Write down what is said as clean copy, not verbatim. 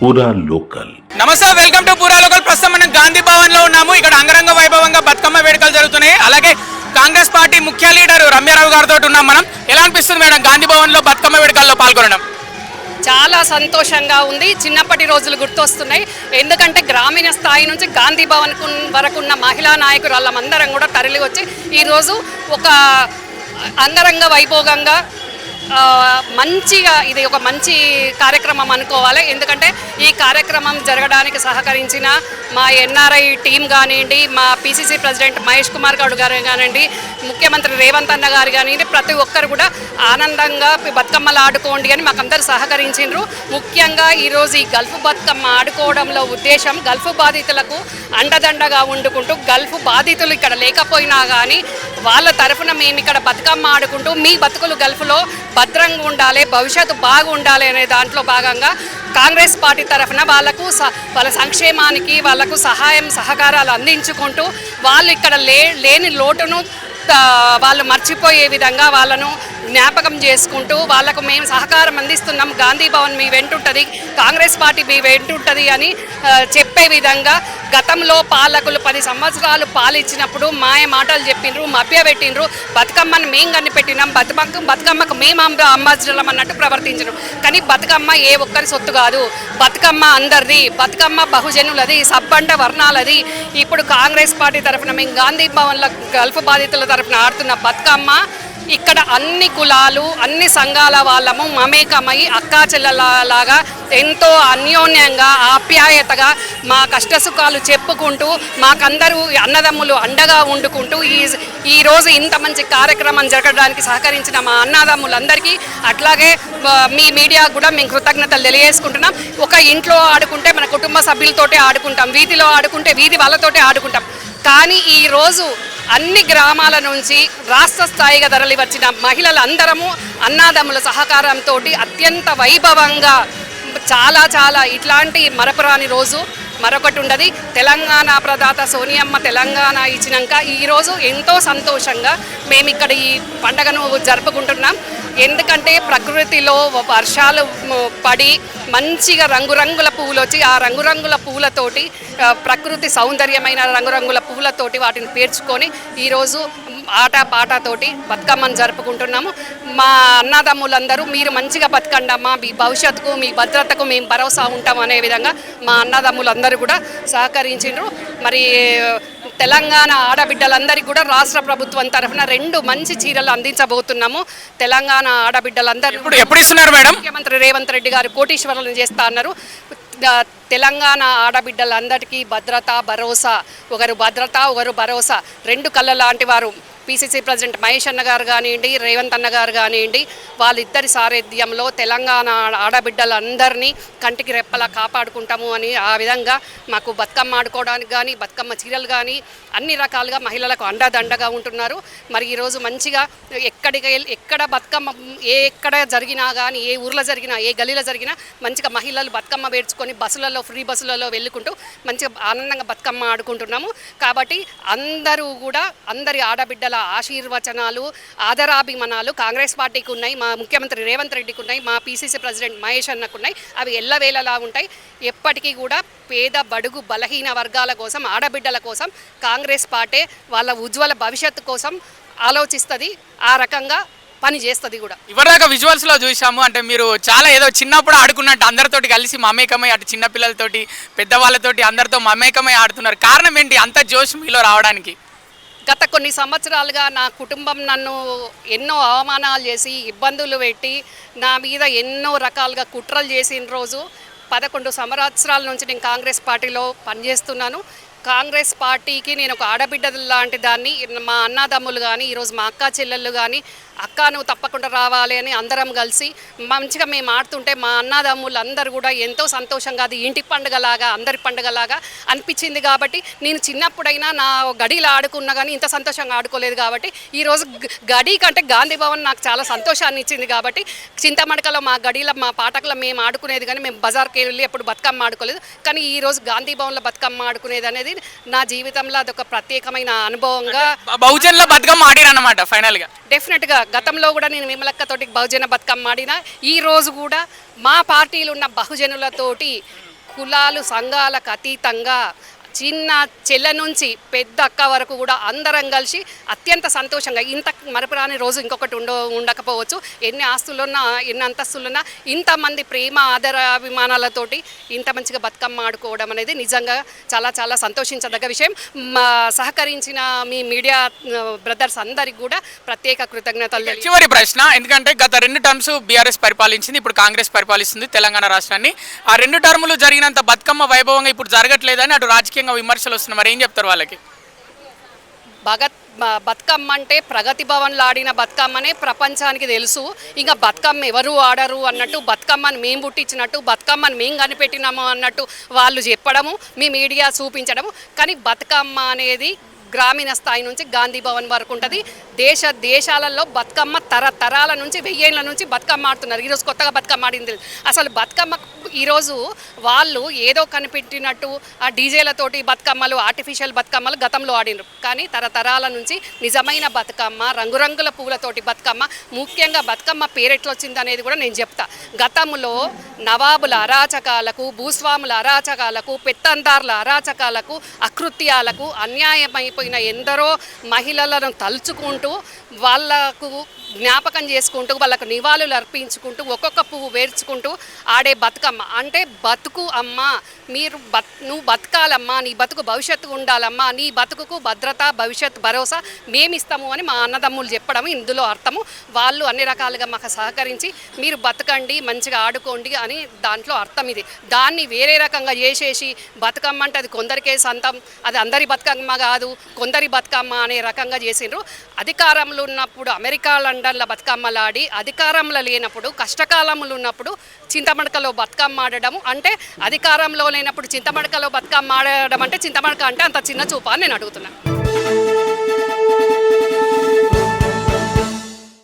పూరా లోకల్. నమస్తే, welcome to పూరా లోకల్. ప్రస్తుతం మనం గాంధీ భవన్ లో ఉన్నాము. ఇక్కడ అంగరంగ వైభవంగా బతుకమ్మ వేడుకలు జరుగుతున్నాయి. అలాగే కాంగ్రెస్ పార్టీ ముఖ్య లీడర్ రమ్యారావు గారితో ఉన్నాం మనం. ఎలా అనిపిస్తుంది మేడం గాంధీ భవన్ లో బతుకమ్మ వేడుకల్లో పాల్గొనడం? చాలా సంతోషంగా ఉంది. చిన్నప్పటి రోజులు గుర్తొస్తున్నాయి. ఎందుకంటే గ్రామీణ స్థాయి నుంచి గాంధీ భవన్ వరకు ఉన్న మహిళా నాయకురాళ్ళందరం కూడా తరలి వచ్చి ఈరోజు ఒక అంగరంగ వైభోగంగా మంచిగా ఇది ఒక మంచి కార్యక్రమం అనుకోవాలి. ఎందుకంటే ఈ కార్యక్రమం జరగడానికి సహకరించిన మా ఎన్ఆర్ఐ టీం కానివ్వండి, మా పిసిసి ప్రెసిడెంట్ మహేష్ కుమార్ గౌడ్ గారు కానివ్వండి, ముఖ్యమంత్రి రేవంత్ అన్న గారు కానివ్వండి, ప్రతి ఒక్కరు కూడా ఆనందంగా బతుకమ్మలు ఆడుకోండి అని మాకందరూ సహకరించారు. ముఖ్యంగా ఈరోజు ఈ గల్ఫ్ బతుకమ్మ ఆడుకోవడంలో ఉద్దేశం గల్ఫ్ బాధితులకు అండదండగా వండుకుంటూ గల్ఫ్ బాధితులు ఇక్కడ లేకపోయినా కానీ వాళ్ళ తరఫున మేము ఇక్కడ బతుకమ్మ ఆడుకుంటూ మీ బతుకులు గల్ఫ్లో భద్రంగా ఉండాలి, భవిష్యత్తు బాగుండాలి అనే దాంట్లో భాగంగా కాంగ్రెస్ పార్టీ తరఫున వాళ్ళ సంక్షేమానికి వాళ్ళకు సహాయం సహకారాలు అందించుకుంటూ వాళ్ళు ఇక్కడ లేని లోటును వాళ్ళు మర్చిపోయే విధంగా వాళ్ళను జ్ఞాపకం చేసుకుంటూ వాళ్ళకు మేము సహకారం అందిస్తున్నాం, గాంధీ భవన్ మీ వెంటుంటుంది, కాంగ్రెస్ పార్టీ మీ వెంటుంటుంది అని చెప్పే విధంగా గతంలో పాలకులు 10 సంవత్సరాలు పాలిచ్చినప్పుడు మాయ మాటలు చెప్పిండ్రు, మభ్యపెట్టిండ్రు, బతుకమ్మను మేము కనిపెట్టినాం, బతుకమ్మకు మేము అంబాసిడర్లం అన్నట్టు ప్రవర్తించడం. కానీ బతుకమ్మ ఏ ఒక్కరి సొత్తు కాదు, బతుకమ్మ అందరిది, బతుకమ్మ బహుజనులది, సబ్బండ వర్ణాలది. ఇప్పుడు కాంగ్రెస్ పార్టీ తరఫున మేము గాంధీ భవన్ల గల్ఫ్ బాధితుల తరఫున ఆడుతున్న బతుకమ్మ ఇక్కడ అన్ని కులాలు అన్ని సంఘాల వాళ్ళము మమేకమై అక్కా చెల్లెలాగా ఎంతో అన్యోన్యంగా ఆప్యాయతగా మా కష్టసుఖాలు చెప్పుకుంటూ మాకందరూ అన్నదమ్ములు అండగా వండుకుంటూ ఈరోజు ఇంత మంచి కార్యక్రమం జరగడానికి సహకరించిన మా అన్నదమ్ములందరికీ అట్లాగే మీ మీడియా కూడా మేము కృతజ్ఞతలు తెలియజేసుకుంటున్నాం. ఒక ఇంట్లో ఆడుకుంటే మన కుటుంబ సభ్యులతోటే ఆడుకుంటాం, వీధిలో ఆడుకుంటే వీధి వాళ్ళతోటే ఆడుకుంటాం. కానీ ఈరోజు అన్ని గ్రామాల నుంచి రాష్ట్ర స్థాయిగా తరలి వచ్చిన మహిళలందరము అన్నాదమ్ముల సహకారంతో అత్యంత వైభవంగా చాలా ఇట్లాంటి మరపురాని రోజు మరొకటి ఉండదు. తెలంగాణ ప్రదాత సోనియమ్మ తెలంగాణ ఇచ్చినాక ఈరోజు ఎంతో సంతోషంగా మేము ఇక్కడ ఈ పండుగను జరుపుకుంటున్నాం. ఎందుకంటే ప్రకృతిలో వర్షాలు పడి మంచిగా రంగురంగుల పువ్వులు వచ్చి ఆ రంగురంగుల పువ్వులతోటి ప్రకృతి సౌందర్యమైన రంగురంగుల పువ్వులతోటి వాటిని పేర్చుకొని ఈరోజు ఆట పాటతోటి బతుకమ్మను జరుపుకుంటున్నాము. మా అన్నదమ్ములందరూ మీరు మంచిగా బతకండమ్మా, మీ భవిష్యత్తుకు మీ భద్రతకు మేము భరోసా ఉంటాం అనే విధంగా మా అన్నదమ్ములందరూ కూడా సహకరించారు. మరి తెలంగాణ ఆడబిడ్డలందరికీ కూడా రాష్ట్ర ప్రభుత్వం తరఫున 2 మంచి చీరలు అందించబోతున్నాము. తెలంగాణ ఆడబిడ్డలందరూ ఎప్పుడు ఇస్తున్నారు మేడం? ముఖ్యమంత్రి రేవంత్ రెడ్డి గారు కోటీశ్వరులను చేస్తా అన్నారు. తెలంగాణ ఆడబిడ్డలందరికీ భద్రత భరోసా, ఒకరు భద్రత ఒకరు భరోసా, 2 కళ్ళ లాంటి వారు పిసిసి ప్రెసిడెంట్ మహేష్ అన్న గారు కానివ్వండి, రేవంత్ అన్న గారు కానివ్వండి, వాళ్ళిద్దరి సారథ్యంలో తెలంగాణ ఆడబిడ్డలందరినీ కంటికి రెప్పలా కాపాడుకుంటాము అని ఆ విధంగా మాకు బతుకమ్మ ఆడుకోవడానికి కానీ బతుకమ్మ చీరలు కానీ అన్ని రకాలుగా మహిళలకు అండదండగా ఉంటున్నారు. మరి ఈరోజు మంచిగా ఎక్కడ బతుకమ్మ ఎక్కడ జరిగినా కానీ ఏ ఊర్లో జరిగినా ఏ గలీలో జరిగినా మంచిగా మహిళలు బతుకమ్మ పేర్చుకొని బస్సులలో ఫ్రీ బస్సులలో వెళ్ళుకుంటూ మంచిగా ఆనందంగా బతుకమ్మ ఆడుకుంటున్నాము. కాబట్టి అందరూ కూడా అందరి ఆడబిడ్డల ఆశీర్వచనాలు ఆదరాభిమానాలు కాంగ్రెస్ పార్టీకి ఉన్నాయి, మా ముఖ్యమంత్రి రేవంత్ రెడ్డికి ఉన్నాయి, మా పిసిసి ప్రెసిడెంట్ మహేష్ అన్నకు ఉన్నాయి. అవి ఎల్లవేళలా ఉంటాయి. ఎప్పటికీ కూడా పేద బడుగు బలహీన వర్గాల కోసం ఆడబిడ్డల కోసం కాంగ్రెస్ పార్టీ వాళ్ళ ఉజ్వల భవిష్యత్తు కోసం ఆలోచిస్తుంది, ఆ రకంగా పని చేస్తుంది కూడా. ఇవరిదాకా విజువల్స్లో చూసాము. అంటే మీరు చాలా ఏదో చిన్నప్పుడు ఆడుకున్నట్టు అందరితోటి కలిసి మమేకమై అటు చిన్నపిల్లలతోటి పెద్దవాళ్ళతోటి అందరితో మమేకమై ఆడుతున్నారు. కారణం ఏంటి అంత జోష్ మీలో రావడానికి? గత కొన్ని సంవత్సరాలుగా నా కుటుంబం నన్ను ఎన్నో అవమానాలు చేసి ఇబ్బందులు పెట్టి నా మీద ఎన్నో రకాలుగా కుట్రలు చేసిన రోజు 11 సంవత్సరాల నుంచి నేను కాంగ్రెస్ పార్టీలో పనిచేస్తున్నాను. కాంగ్రెస్ పార్టీకి నేను ఒక ఆడబిడ్డ లాంటి దాన్ని. మా అన్నదమ్ములు కానీ ఈరోజు మా అక్క చెల్లెళ్ళు కానీ అక్క నువ్వు తప్పకుండా రావాలి అని అందరం కలిసి మంచిగా మేము ఆడుతుంటే మా అన్నదమ్ములు అందరూ కూడా ఎంతో సంతోషంగా అది ఇంటి పండుగలాగా అందరి పండుగలాగా అనిపించింది. కాబట్టి నేను చిన్నప్పుడైనా నా గడిలో ఆడుకున్నా కానీ ఇంత సంతోషంగా ఆడుకోలేదు. కాబట్టి ఈరోజు గడి కంటే గాంధీ భవన్ నాకు చాలా సంతోషాన్ని ఇచ్చింది. కాబట్టి చింతమడకలో మా గడిలో మా పాటకులో మేము ఆడుకునేది కానీ మేము బజార్కి వెళ్ళి ఎప్పుడు బతుకమ్మ ఆడుకోలేదు. కానీ ఈరోజు గాంధీ భవన్లో బతుకమ్మ ఆడుకునేది అనేది నా జీవితంలో అదొక ప్రత్యేకమైన అనుభవంగా బహుజన్ల బతుకమ్మ ఆడిరన్నమాట. ఫైనల్గా డెఫినెట్గా గతంలో కూడా నేను విమలక్కతోటి బహుజన బతుకమ్మ ఆడిన. ఈ రోజు కూడా మా పార్టీలు ఉన్న బహుజనులతోటి కులాలు సంఘాలకు అతీతంగా చిన్న చెల్ల నుంచి పెద్ద అక్క వరకు కూడా అందరం కలిసి అత్యంత సంతోషంగా ఇంత మరపురాని రోజు ఇంకొకటి ఉండకపోవచ్చు. ఎన్ని ఆస్తులున్నా ఎన్ని అంతస్తులున్నా ఇంతమంది ప్రేమ ఆదర అభిమానాలతోటి ఇంత మంచిగా బతుకమ్మ ఆడుకోవడం అనేది నిజంగా చాలా చాలా సంతోషించదగ్గ విషయం. సహకరించిన మీ మీడియా బ్రదర్స్ అందరికి కూడా ప్రత్యేక కృతజ్ఞతలు. చివరి ప్రశ్న, ఎందుకంటే గత 2 టర్మ్స్ బీఆర్ఎస్ పరిపాలించింది, ఇప్పుడు కాంగ్రెస్ పరిపాలిస్తుంది తెలంగాణ రాష్ట్రాన్ని. ఆ 2 టర్ములు జరిగినంత బతుకమ్మ వైభవంగా ఇప్పుడు జరగట్లేదని అటు రాజకీయ విమర్శలు వస్తున్నాయి. మరి ఏం చెప్తారు వాళ్ళకి? బతుకమ్మ అంటే ప్రగతి భవన్లో ఆడిన బతుకమ్మనే ప్రపంచానికి తెలుసు. ఇంకా బతుకమ్మ ఎవరు ఆడరు అన్నట్టు, బతుకమ్మని మేము పుట్టించినట్టు, బతుకమ్మని మేము కనిపెట్టినాము అన్నట్టు వాళ్ళు చెప్పడము, మీ మీడియా చూపించడము. కానీ బతుకమ్మ అనేది గ్రామీణ స్థాయి నుంచి గాంధీ భవన్ వరకు ఉంటుంది. దేశాలలో బతుకమ్మ తరతరాల నుంచి 1000 ఏళ్ల నుంచి బతుకమ్మ ఆడుతున్నారు. ఈరోజు కొత్తగా బతుకమ్మ ఆడింది. అసలు బతుకమ్మ ఈరోజు వాళ్ళు ఏదో కనిపెట్టినట్టు ఆ డీజేలతోటి బతుకమ్మలు, ఆర్టిఫిషియల్ బతుకమ్మలు గతంలో ఆడినారు. కానీ తరతరాల నుంచి నిజమైన బతుకమ్మ, రంగురంగుల పూలతోటి బతుకమ్మ, ముఖ్యంగా బతుకమ్మ పేరెట్లు వచ్చింది అనేది కూడా నేను చెప్తా. గతంలో నవాబుల అరాచకాలకు, భూస్వాముల అరాచకాలకు, పెత్తందారుల అరాచకాలకు, అకృత్యాలకు అన్యాయమైపోయిన ఎందరో మహిళలను తలుచుకుంటూ వాళ్ళకు జ్ఞాపకం చేసుకుంటూ వాళ్ళకు నివాళులు అర్పించుకుంటూ ఒక్కొక్క పువ్వు వేర్చుకుంటూ ఆడే బతుకమ్మ అంటే బతుకు అమ్మ, నువ్వు బతకాలమ్మా, నీ బతుకు భవిష్యత్తు ఉండాలమ్మా, నీ బతుకుకు భద్రత భవిష్యత్ భరోసా మేమిస్తాము అని మా అన్నదమ్ములు చెప్పడం ఇందులో అర్థము. వాళ్ళు అన్ని రకాలుగా మాకు సహకరించి మీరు బతకండి, మంచిగా ఆడుకోండి అని దాంట్లో అర్థం ఇది. దాన్ని వేరే రకంగా చేసేసి బతుకమ్మ అంటే అది కొందరికే సొంతం, అది అందరి బతుకమ్మ కాదు, కొందరి బతుకమ్మ అనే రకంగా చేసిండ్రు. అధికారంలో ఉన్నప్పుడు అమెరికా లండన్ల బతుకమ్మలాడి, అధికారంలో లేనప్పుడు కష్టకాలంలో ఉన్నప్పుడు చింతమడకలో బతుకమ్మ ఆడడం అంటే, అధికారంలో లేనప్పుడు చింతమడకలో బతుకమ్మ ఆడడం అంటే చింతమడక అంటే అంత చిన్న చూపా అని నేను అడుగుతున్నాను.